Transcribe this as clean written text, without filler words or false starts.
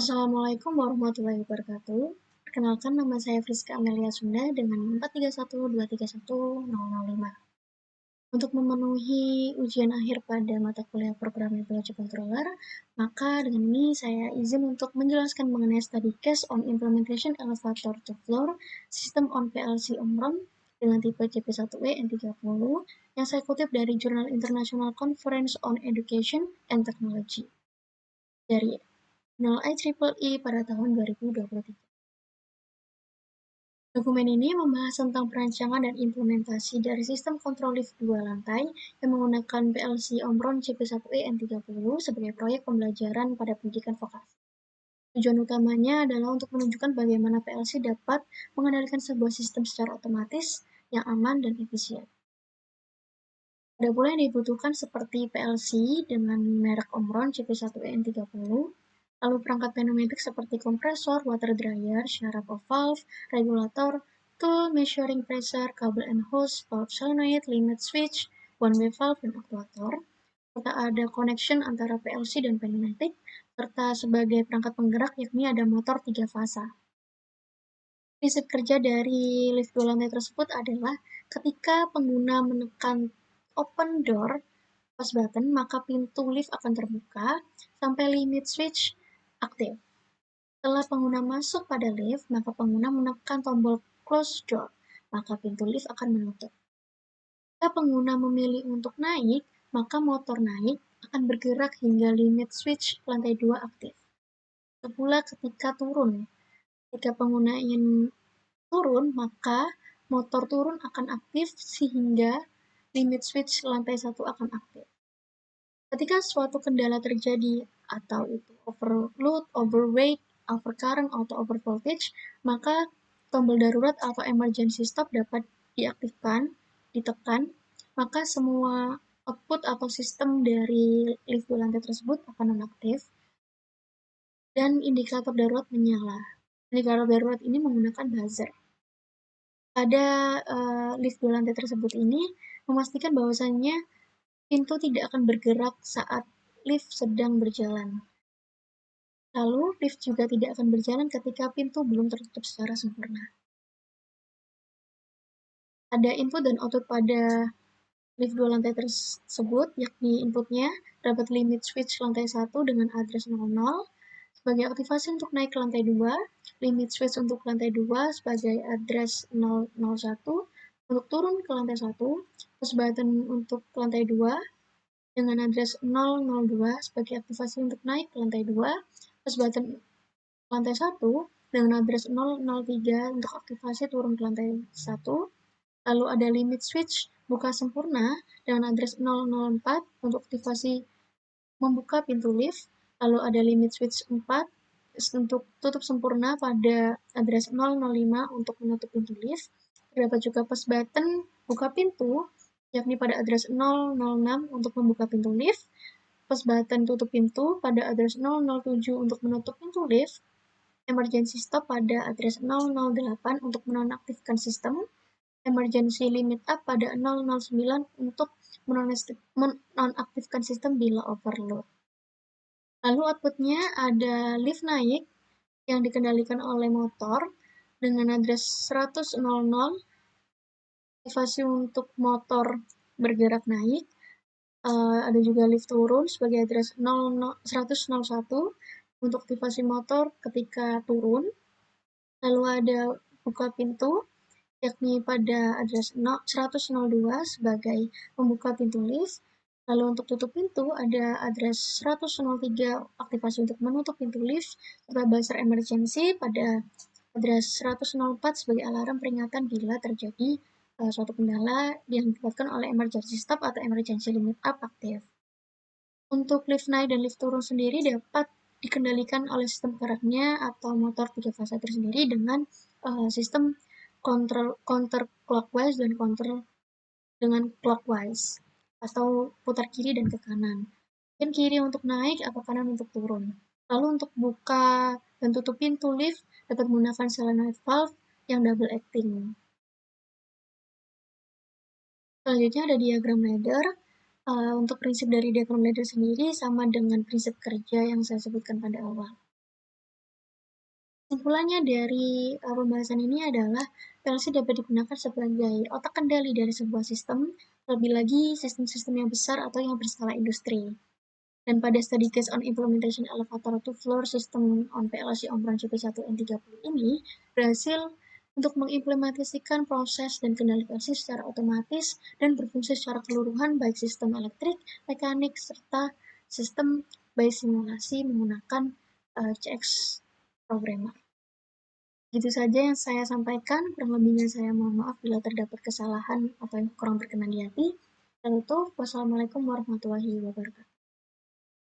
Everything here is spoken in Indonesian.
Assalamualaikum warahmatullahi wabarakatuh. Perkenalkan, nama saya Friska Amelia Sunda dengan 431231005. Untuk memenuhi ujian akhir pada mata kuliah program Biology Controller, maka dengan ini saya izin untuk menjelaskan mengenai study case on implementation elevator to floor system on PLC Omron dengan tipe CP1E N30 yang saya kutip dari Jurnal International Conference on Education and Technology dari jurnal IEEE pada tahun 2023. Dokumen ini membahas tentang perancangan dan implementasi dari sistem kontrol lift 2 lantai yang menggunakan PLC Omron CP1E N30 sebagai proyek pembelajaran pada pendidikan vokasi. Tujuan utamanya adalah untuk menunjukkan bagaimana PLC dapat mengendalikan sebuah sistem secara otomatis yang aman dan efisien. Ada pula yang dibutuhkan seperti PLC dengan merek Omron CP1E N30, lalu perangkat pneumatik seperti kompresor, water dryer, shut-off valve, regulator, tool measuring pressure, kabel and hose, valve solenoid, limit switch, one-way valve, dan aktuator, serta ada connection antara PLC dan pneumatik, serta sebagai perangkat penggerak yakni ada motor 3 fasa. Prinsip kerja dari lift 2 lantai tersebut adalah ketika pengguna menekan open door push button, maka pintu lift akan terbuka sampai limit switch aktif. Setelah pengguna masuk pada lift, maka pengguna menekan tombol close door, maka pintu lift akan menutup. Jika pengguna memilih untuk naik, maka motor naik akan bergerak hingga limit switch lantai 2 aktif. Pula ketika turun, jika pengguna ingin turun, maka motor turun akan aktif sehingga limit switch lantai 1 akan aktif. Ketika suatu kendala terjadi, atau itu overload, overweight, overcurrent, atau overvoltage, maka tombol darurat atau emergency stop dapat diaktifkan, ditekan, maka semua output atau sistem dari lift 2 lantai tersebut akan nonaktif, dan indikator darurat menyala. Indikator darurat ini menggunakan buzzer. Pada lift 2 lantai tersebut ini memastikan bahwasannya pintu tidak akan bergerak saat lift sedang berjalan. Lalu, lift juga tidak akan berjalan ketika pintu belum tertutup secara sempurna. Ada input dan output pada lift 2 lantai tersebut, yakni inputnya dapat limit switch lantai 1 dengan address 00, sebagai aktivasi untuk naik ke lantai 2, limit switch untuk lantai 2 sebagai address 001, untuk turun ke lantai 1, push button untuk lantai 2 dengan address 002 sebagai aktivasi untuk naik ke lantai 2, push button lantai 1 dengan address 003 untuk aktivasi turun ke lantai 1, lalu ada limit switch buka sempurna dengan address 004 untuk aktivasi membuka pintu lift, lalu ada limit switch 4 untuk tutup sempurna pada address 005 untuk menutup pintu lift. Terdapat juga push button buka pintu, yakni pada address 006 untuk membuka pintu lift, push button tutup pintu pada address 007 untuk menutup pintu lift, emergency stop pada address 008 untuk menonaktifkan sistem, emergency limit up pada 009 untuk menonaktifkan sistem bila overload. Lalu outputnya ada lift naik yang dikendalikan oleh motor dengan address 100, aktivasi untuk motor bergerak naik. Ada juga lift turun sebagai address 101 untuk aktivasi motor ketika turun. Lalu ada buka pintu, yakni pada address 102 sebagai membuka pintu lift. Lalu untuk tutup pintu ada address 103 aktivasi untuk menutup pintu lift, serta buzzer emergency pada address 104 sebagai alarm peringatan bila terjadi suatu kendala yang diakibatkan oleh emergency stop atau emergency limit up aktif. Untuk lift naik dan lift turun sendiri dapat dikendalikan oleh sistem geraknya atau motor 3 fasa tersendiri dengan sistem counter clockwise dan counter dengan clockwise, atau putar kiri dan ke kanan. Dan kiri untuk naik atau kanan untuk turun. Lalu untuk buka dan tutup pintu lift dapat menggunakan solenoid valve yang double acting. Selanjutnya ada diagram ladder. Untuk prinsip dari diagram ladder sendiri sama dengan prinsip kerja yang saya sebutkan pada awal. Kesimpulannya dari pembahasan ini adalah PLC dapat digunakan sebagai otak kendali dari sebuah sistem, lebih lagi sistem-sistem yang besar atau yang berskala industri. Dan pada study case on implementation elevator to floor system on PLC Omron CP1N30 ini berhasil untuk mengimplementasikan proses dan kendali PLC secara otomatis dan berfungsi secara keseluruhan baik sistem elektrik, mekanik, serta sistem by simulasi menggunakan CX programmer. Gitu saja yang saya sampaikan, kurang lebihnya saya mohon maaf bila terdapat kesalahan atau yang kurang berkenan di hati. Dan itu, wassalamualaikum warahmatullahi wabarakatuh.